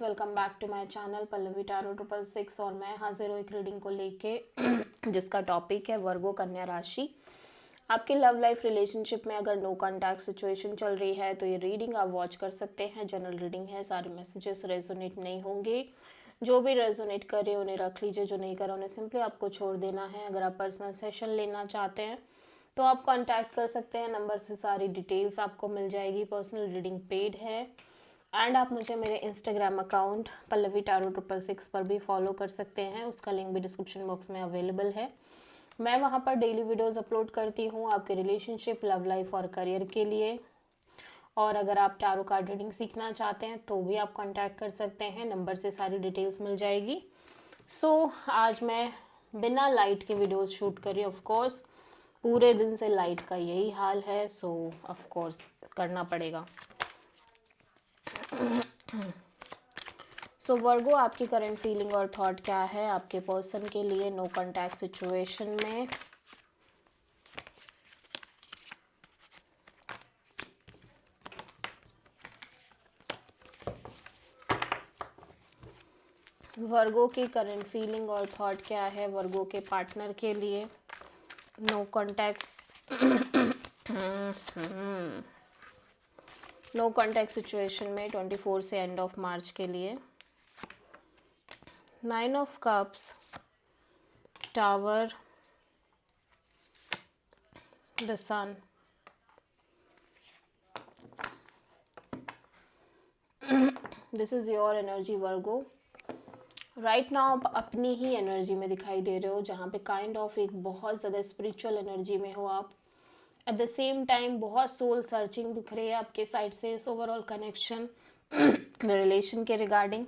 Welcome back to my channel Pallavi tarot 666 और मैं हाजिर हूँ एक रीडिंग को लेके जिसका टॉपिक है वर्गो कन्या राशि। आपकी लव लाइफ रिलेशनशिप में अगर नो कॉन्टैक्ट सिचुएशन चल रही है तो ये रीडिंग आप वॉच कर सकते हैं। जनरल रीडिंग है, सारे मैसेजेस रेजोनेट नहीं होंगे। जो भी रेजोनेट करे उन्हें रख लीजिए, जो नहीं करा उन्हें सिंपली आपको छोड़ देना है। अगर आप पर्सनल सेशन लेना चाहते हैं तो आप कांटेक्ट कर सकते हैं, नंबर से सारी डिटेल्स आपको मिल जाएगी। पर्सनल रीडिंग पेड है एंड आप मुझे मेरे इंस्टाग्राम अकाउंट पल्लवी टैरो 666 पर भी फॉलो कर सकते हैं, उसका लिंक भी डिस्क्रिप्शन बॉक्स में अवेलेबल है। मैं वहाँ पर डेली वीडियोस अपलोड करती हूँ आपके रिलेशनशिप, लव लाइफ और करियर के लिए। और अगर आप टैरो कार्ड रीडिंग सीखना चाहते हैं तो भी आप कांटेक्ट कर सकते हैं, नंबर से सारी डिटेल्स मिल जाएगी। आज मैं बिना लाइट के वीडियोस शूट करी, ऑफ कोर्स पूरे दिन से लाइट का यही हाल है, ऑफ कोर्स करना पड़ेगा। वर्गो, आपकी करंट फीलिंग और थॉट क्या है आपके पर्सन के लिए नो कॉन्टैक्ट सिचुएशन में? वर्गो की करंट फीलिंग और थॉट क्या है वर्गो के पार्टनर के लिए no contact no contact situation में 24 से एंड ऑफ मार्च के लिए? 9 of cups, tower, the sun. This is your energy Virgo. Right now आप अपनी ही एनर्जी में दिखाई दे रहे हो, जहाँ पे काइंड ऑफ एक बहुत ज़्यादा स्पिरिचुअल एनर्जी में हो आप। एट द सेम टाइम बहुत सोल सर्चिंग दिख रही है आपके साइड से इस ओवरऑल कनेक्शन रिलेशन के रिगार्डिंग।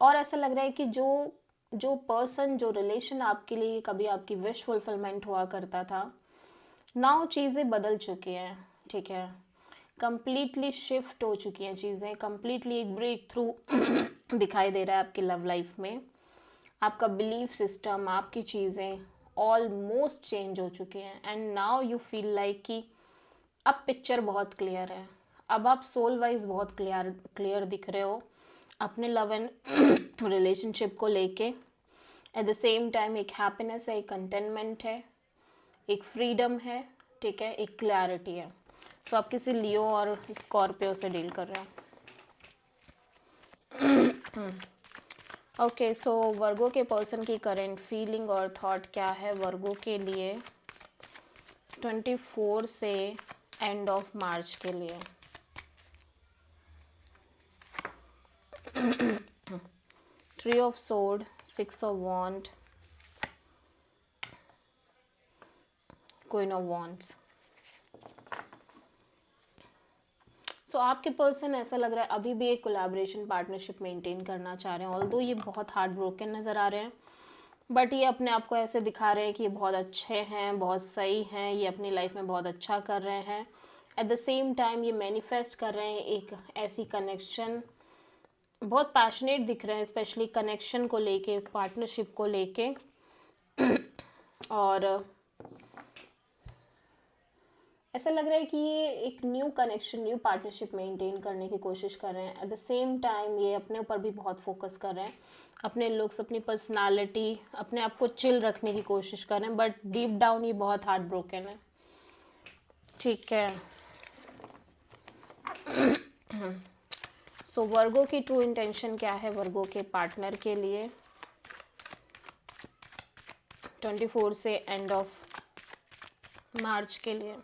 और ऐसा लग रहा है कि जो पर्सन, जो रिलेशन आपके लिए कभी आपकी विश फुलफिलमेंट हुआ करता था, नाउ चीज़ें बदल चुकी हैं। ठीक है, कंप्लीटली शिफ्ट हो चुकी हैं चीज़ें, कंप्लीटली एक ब्रेक थ्रू दिखाई दे रहा है आपकी लव लाइफ में। आपका बिलीफ सिस्टम, आपकी चीज़ें ऑलमोस्ट चेंज हो चुके हैं and now you feel like कि अब पिक्चर बहुत क्लियर है। अब आप सोल वाइज बहुत क्लियर दिख रहे हो अपने लव एंड रिलेशनशिप को लेके। एट द सेम टाइम एक हैप्पीनेस है, एक कंटेनमेंट है, एक फ्रीडम है, ठीक है, एक क्लैरिटी है। आप किसी लियो और स्कॉर्पियो से डील कर रहे हैं। ओके, वर्गो के पर्सन की करंट फीलिंग और थॉट क्या है वर्गो के लिए 24 से एंड ऑफ मार्च के लिए? Three of sword, 6 of wand, queen of wands. आपके पर्सन ऐसा लग रहा है अभी भी एक कोलैबोरेशन पार्टनरशिप मेंटेन करना चाह रहे हैं। ऑल्दो ये बहुत हार्ट ब्रोकन नज़र आ रहे हैं, बट ये अपने आप को ऐसे दिखा रहे हैं कि ये बहुत अच्छे हैं, बहुत सही हैं, ये अपनी लाइफ में बहुत अच्छा कर रहे हैं। एट द सेम टाइम ये मैनिफेस्ट कर रहे हैं एक ऐसी कनेक्शन, बहुत पैशनेट दिख रहे हैं स्पेशली कनेक्शन को लेके, पार्टनरशिप को लेके। और ऐसा लग रहा है कि ये एक new connection, new partnership maintain करने की कोशिश कर रहे हैं। एट द सेम टाइम ये अपने ऊपर भी बहुत फोकस कर रहे हैं, अपने लुक्स, अपनी पर्सनालिटी, अपने आप को चिल रखने की कोशिश कर रहे हैं, बट डीप डाउन ये बहुत हार्ट ब्रोकन है। ठीक है, वर्गो की ट्रू इंटेंशन क्या है वर्गो के पार्टनर के लिए 24 से एंड ऑफ मार्च के लिए?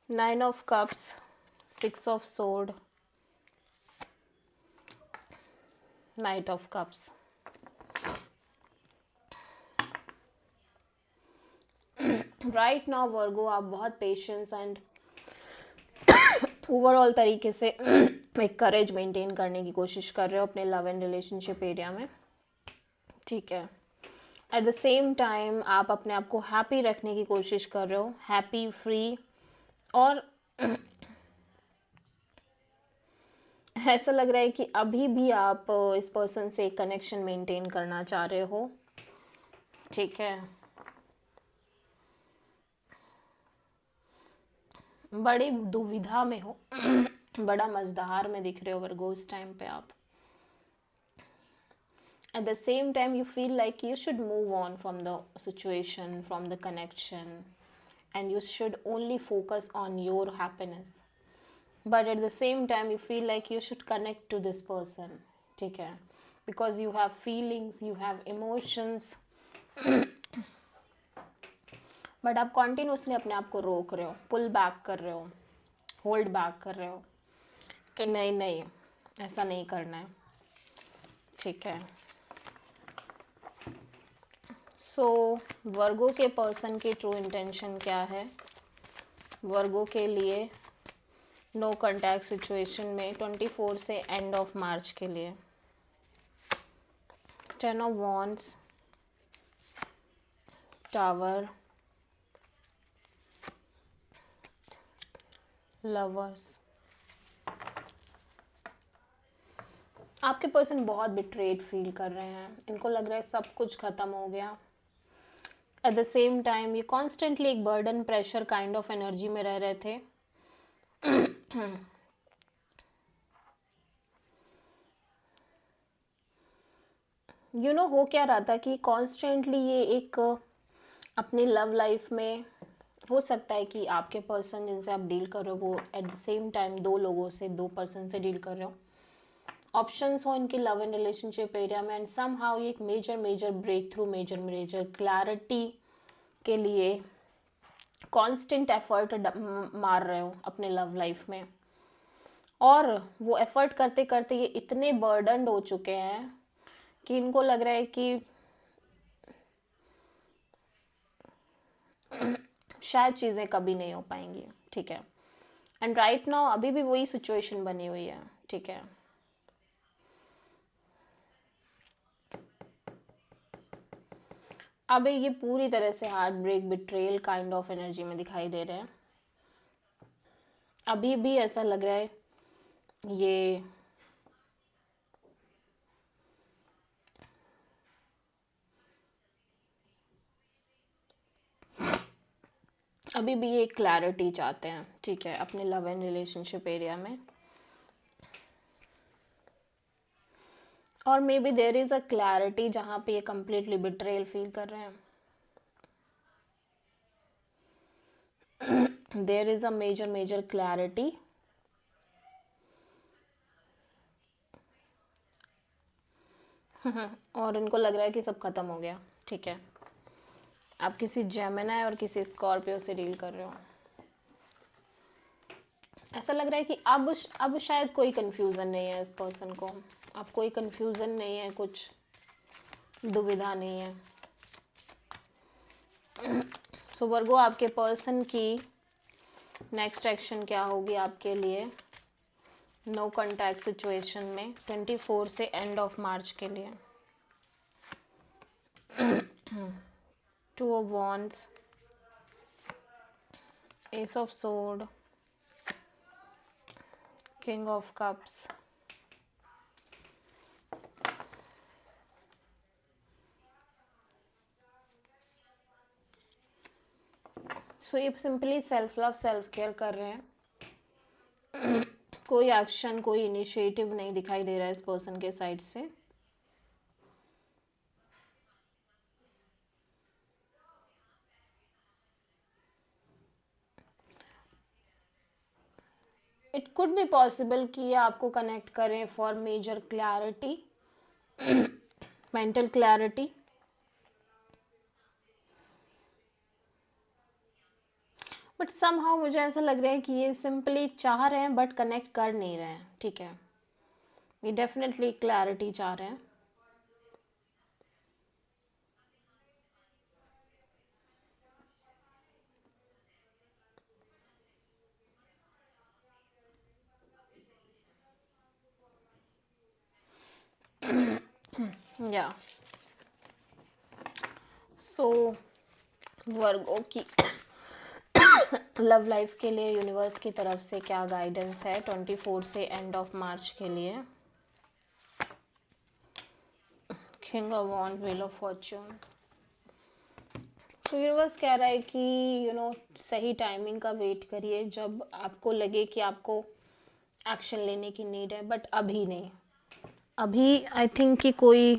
9 of cups, 6 of sword, knight of cups. Right now Virgo, आप बहुत पेशेंस एंड ओवरऑल तरीके से एक करेज मेंटेन करने की कोशिश कर रहे हो अपने लव एंड रिलेशनशिप एरिया में। ठीक है, एट द सेम टाइम आप अपने आप को हैप्पी रखने की कोशिश कर रहे हो, हैप्पी, फ्री। और ऐसा लग रहा है कि अभी भी आप इस पर्सन से एक कनेक्शन मेंटेन करना चाह रहे हो। ठीक है, बड़ी दुविधा में हो, बड़ा मजदार में दिख रहे हो वर्गो इस टाइम पे आप. At the same time, you feel like you should move on from the situation, from the connection, and you should only focus on your happiness. But at the same time, you feel like you should connect to this person. ठीक है, because you have feelings, you have emotions. But आप continuously अपने आप को रोक रहे हो, pull back कर रहे हो, होल्ड बैक कर रहे हो कि नहीं नहीं ऐसा नहीं करना है. ठीक है. सो वर्गो के पर्सन की ट्रू इंटेंशन क्या है वर्गो के लिए नो कॉन्टैक्ट सिचुएशन में 24 से एंड ऑफ मार्च के लिए. 10 ऑफ वॉन्ड्स, टावर, लवर्स. आपके पर्सन बहुत बिट्रेड फील कर रहे हैं. इनको लग रहा है सब कुछ ख़त्म हो गया. एट द सेम टाइम ये कॉन्स्टेंटली एक burden pressure kind of energy में रह रहे थे. यू नो हो क्या रहा था कि कॉन्स्टेंटली ये एक अपनी लव लाइफ में हो सकता है कि आपके पर्सन जिनसे आप डील कर रहे हो वो एट द सेम टाइम दो लोगों से, दो पर्सन से डील कर रहे हो. ऑप्शंस हो इनकी लव एंड रिलेशनशिप एरिया में. एंड सम हाउ ये एक major breakthrough, major clarity के लिए कांस्टेंट एफर्ट मार रहे हो अपने लव लाइफ में. और वो एफर्ट करते करते ये इतने बर्डनड हो चुके हैं कि इनको लग रहा है कि शायद चीज़ें कभी नहीं हो पाएंगी. ठीक है. एंड राइट नाउ अभी भी वही सिचुएशन बनी हुई है. ठीक है. अब ये पूरी तरह से heartbreak, betrayal kind of energy में दिखाई दे रहे हैं. अभी भी ऐसा लग रहा है ये अभी भी ये क्लैरिटी चाहते हैं. ठीक है. अपने लव एंड रिलेशनशिप एरिया में. और maybe there is a clarity जहाँ पे ये कम्प्लीटली बिट्रेल फील कर रहे हैं. There is a major clarity. और इनको लग रहा है कि सब खत्म हो गया. ठीक है. आप किसी जेमिनी और किसी स्कॉर्पियो से डील कर रहे हो. ऐसा लग रहा है कि अब शायद कोई कंफ्यूजन नहीं है इस पर्सन को. अब कोई कंफ्यूजन नहीं है, कुछ दुविधा नहीं है. सो वर्गो आपके पर्सन की नेक्स्ट एक्शन क्या होगी आपके लिए नो कॉन्टैक्ट सिचुएशन में 24 से एंड ऑफ मार्च के लिए. 2 of wands, ace of sword, king of cups. So ये simply self love, self care कर रहे हैं. कोई एक्शन, कोई इनिशिएटिव नहीं दिखाई दे रहा है इस पर्सन के साइड से. इट कुड बी पॉसिबल कि ये आपको कनेक्ट करें for major clarity, mental clarity. But somehow मुझे ऐसा लग रहा है कि ये सिंपली चाह रहे हैं बट कनेक्ट कर नहीं रहे हैं. ठीक है. ये डेफिनेटली क्लैरिटी चाह रहे हैं. या सो वर्गो की लव लाइफ के लिए यूनिवर्स की तरफ से क्या गाइडेंस है 24 से एंड ऑफ मार्च के लिए. King of wand, wheel of fortune, तो यूनिवर्स कह रहा है कि सही टाइमिंग का वेट करिए, जब आपको लगे कि आपको एक्शन लेने की नीड है, बट अभी नहीं। अभी आई थिंक कि कोई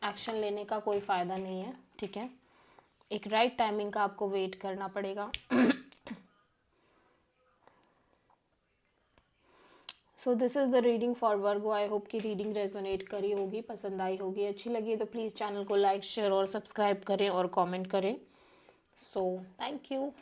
एक्शन लेने का कोई फ़ायदा नहीं है, ठीक है। एक राइट टाइमिंग का आपको वेट करना पड़ेगा। So this is the reading for Virgo. I hope कि रीडिंग रेजोनेट करी होगी, पसंद आई होगी, अच्छी लगी तो प्लीज़ चैनल को लाइक शेयर और सब्सक्राइब करें और कमेंट करें। So thank you.